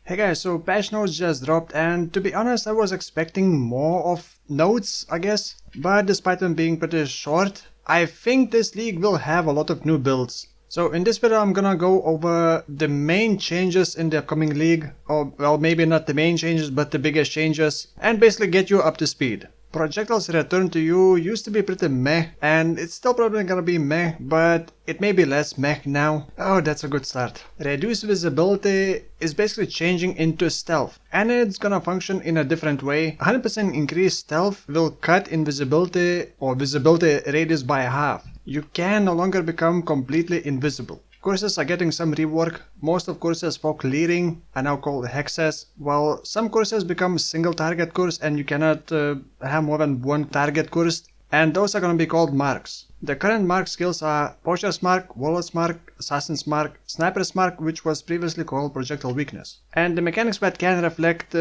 Hey guys, so patch notes just dropped, and to be honest I was expecting more of notes, I guess, but despite them being pretty short, I think this league will have a lot of new builds. So in this video I'm gonna go over the main changes in the upcoming league, or well, maybe not the main changes but the biggest changes, and basically get you up to speed. Projectiles return to you used to be pretty meh, and it's still probably gonna be meh, but it may be less meh now. Oh, that's a good start. Reduced visibility is basically changing into stealth, and it's gonna function in a different way. 100% increased stealth will cut invisibility or visibility radius by half. You can no longer become completely invisible. Courses are getting some rework. Most of courses for clearing are now called hexes, while some courses become single target course and you cannot have more than one target coursed, and those are going to be called marks. The current mark skills are Poacher's Mark, Warlord's Mark, Assassin's Mark, Sniper's Mark, which was previously called Projectile Weakness. And the mechanics that can reflect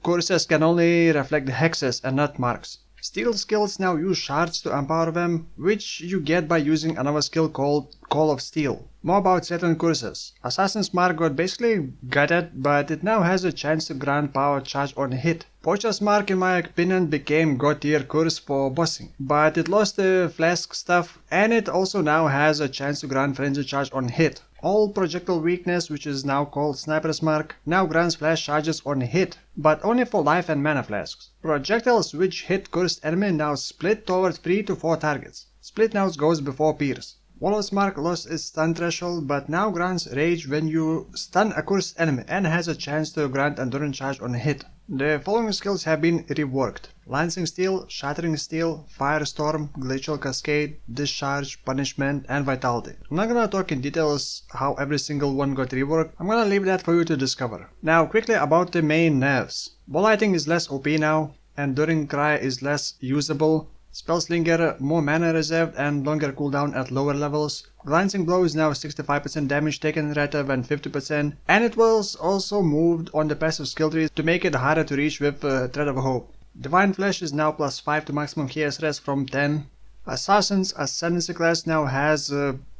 courses can only reflect the hexes and not marks. Steal skills now use shards to empower them, which you get by using another skill called Call of Steel. More about certain curses. Assassin's Mark got basically gutted, but it now has a chance to grant power charge on hit. Poacher's Mark, in my opinion, became god tier curse for bossing, but it lost the flask stuff, and it also now has a chance to grant frenzy charge on hit. All Projectile Weakness, which is now called Sniper's Mark, now grants flash charges on hit, but only for life and mana flasks. Projectiles which hit cursed enemy now split towards 3 to 4 targets. Split now goes before pierce. Warlord's Mark lost its stun threshold, but now grants rage when you stun a cursed enemy and has a chance to grant endurance charge on hit. The following skills have been reworked: Lancing Steel, Shattering Steel, Firestorm, Glacial Cascade, Discharge, Punishment, and Vitality. I'm not gonna talk in details how every single one got reworked. I'm gonna leave that for you to discover. Now quickly about the main nerfs. Ball Lighting is less OP now, Enduring Cry is less usable. Spellslinger, more mana reserved and longer cooldown at lower levels. Glancing Blow is now 65% damage taken rather than 50%, and it was also moved on the passive skill tree to make it harder to reach with Thread of Hope. Divine Flesh is now plus 5 to maximum HS res from 10. Assassin's Ascendancy class now has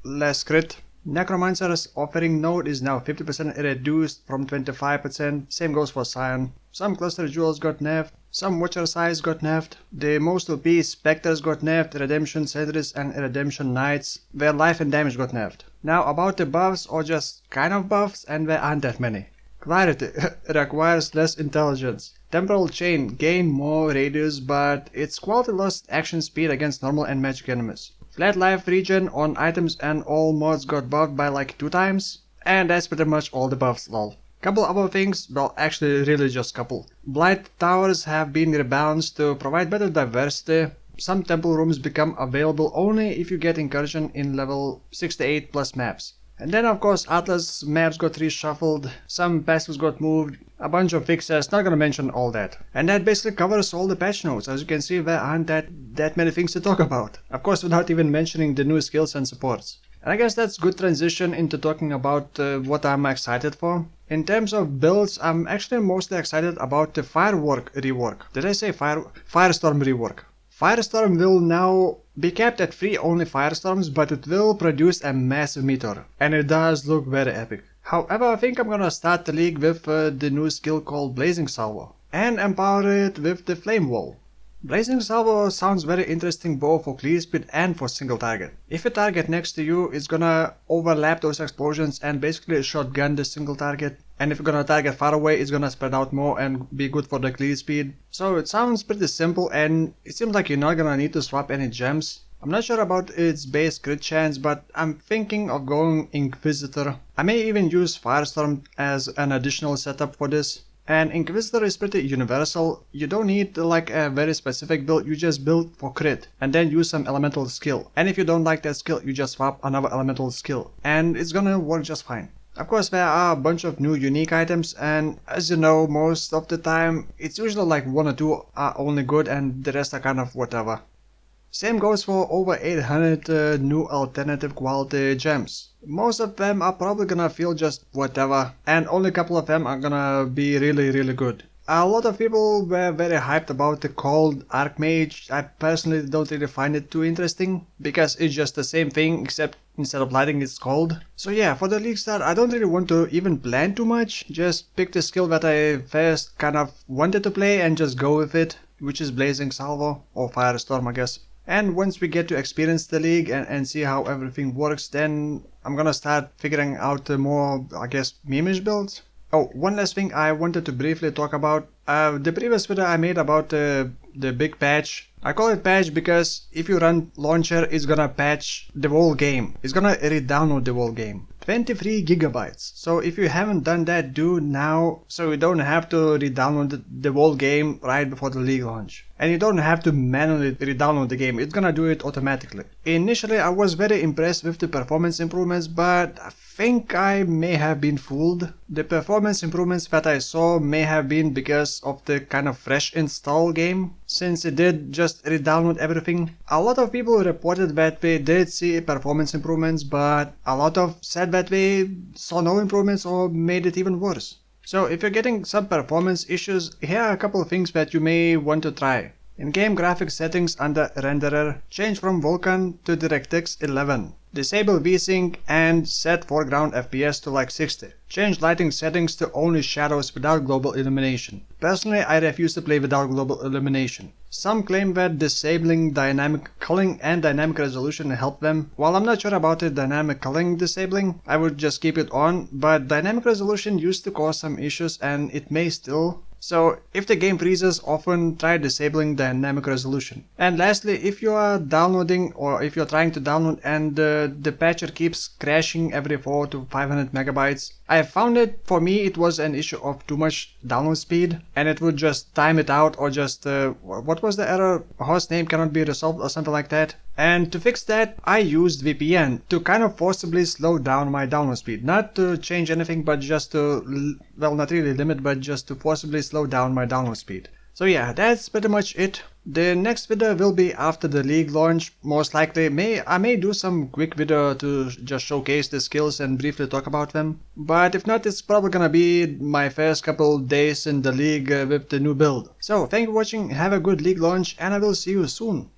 less crit. Necromancer's Offering Node is now 50% reduced from 25%, same goes for Scion. Some Cluster Jewels got nerfed, some Watcher Size got nerfed, the most OP Spectres got nerfed, Redemption Sentries and Redemption Knights, where life and damage got nerfed. Now about the buffs, or just kind of buffs, and there aren't that many. Clarity requires less intelligence. Temporal Chain gained more radius, but its quality lost action speed against normal and magic enemies. Flat life regen on items and all mods got buffed by like 2 times, and that's pretty much all the buffs, lol. Couple other things, well actually really just couple. Blight Towers have been rebalanced to provide better diversity. Some temple rooms become available only if you get incursion in level 68 plus maps. And then of course Atlas maps got reshuffled, some passives got moved, a bunch of fixes, not gonna mention all that. And that basically covers all the patch notes. As you can see, there aren't that many things to talk about. Of course, without even mentioning the new skills and supports. And I guess that's good transition into talking about what I'm excited for. In terms of builds, I'm actually mostly excited about the Firework rework. Did I say Firestorm rework? Firestorm will now be capped at 3 only Firestorms, but it will produce a massive meteor, and it does look very epic. However, I think I'm gonna start the league with the new skill called Blazing Salvo, and empower it with the Flame Wall. Blazing Salvo sounds very interesting both for clear speed and for single target. If a target next to you is gonna overlap those explosions and basically shotgun the single target, and if you're gonna target far away, it's gonna spread out more and be good for the clear speed. So it sounds pretty simple, and it seems like you're not gonna need to swap any gems. I'm not sure about its base crit chance, but I'm thinking of going Inquisitor. I may even use Firestorm as an additional setup for this. And Inquisitor is pretty universal. You don't need like a very specific build, you just build for crit and then use some elemental skill. And if you don't like that skill, you just swap another elemental skill and it's gonna work just fine. Of course, there are a bunch of new unique items, and as you know, most of the time it's usually like 1 or 2 are only good and the rest are kind of whatever. Same goes for over 800 new alternative quality gems. Most of them are probably gonna feel just whatever, and only a couple of them are gonna be really good. A lot of people were very hyped about the Cold Archmage. I personally don't really find it too interesting, because it's just the same thing except instead of letting it scald. So yeah, for the league start, I don't really want to even plan too much. Just pick the skill that I first kind of wanted to play and just go with it, which is Blazing Salvo or Firestorm, I guess. And once we get to experience the league and see how everything works, then I'm gonna start figuring out the more, I guess, meme-ish builds. Oh, one last thing I wanted to briefly talk about. The previous video I made about the big patch. I call it patch because if you run launcher, it's gonna patch the whole game. It's gonna re-download the whole game. 23 gigabytes. So if you haven't done that, do now, so you don't have to re-download the whole game right before the league launch. And you don't have to manually re-download the game, it's gonna do it automatically. Initially I was very impressed with the performance improvements, but I think I may have been fooled. The performance improvements that I saw may have been because of the kind of fresh install game, since it did just re-download everything. A lot of people reported that they did see performance improvements, but a lot of said that they saw no improvements or made it even worse. So if you're getting some performance issues, here are a couple of things that you may want to try. In-game graphics settings under renderer, change from Vulkan to DirectX 11. Disable VSync and set foreground FPS to like 60. Change lighting settings to only shadows without global illumination. Personally, I refuse to play without global illumination. Some claim that disabling dynamic culling and dynamic resolution help them. While I'm not sure about the dynamic culling disabling, I would just keep it on, but dynamic resolution used to cause some issues and it may still. So if the game freezes, often try disabling dynamic resolution. And lastly, if you are downloading or if you're trying to download and the patcher keeps crashing every 4 to 500 megabytes, I found it, for me it was an issue of too much download speed and it would just time it out or just, what was the error? Host name cannot be resolved or something like that. And to fix that, I used VPN to kind of forcibly slow down my download speed. Not to change anything, but just to, well, not really limit, but just to forcibly slow down my download speed. So yeah, that's pretty much it. The next video will be after the league launch. Most likely, I may do some quick video to just showcase the skills and briefly talk about them. But if not, it's probably gonna be my first couple days in the league with the new build. So thank you for watching, have a good league launch, and I will see you soon.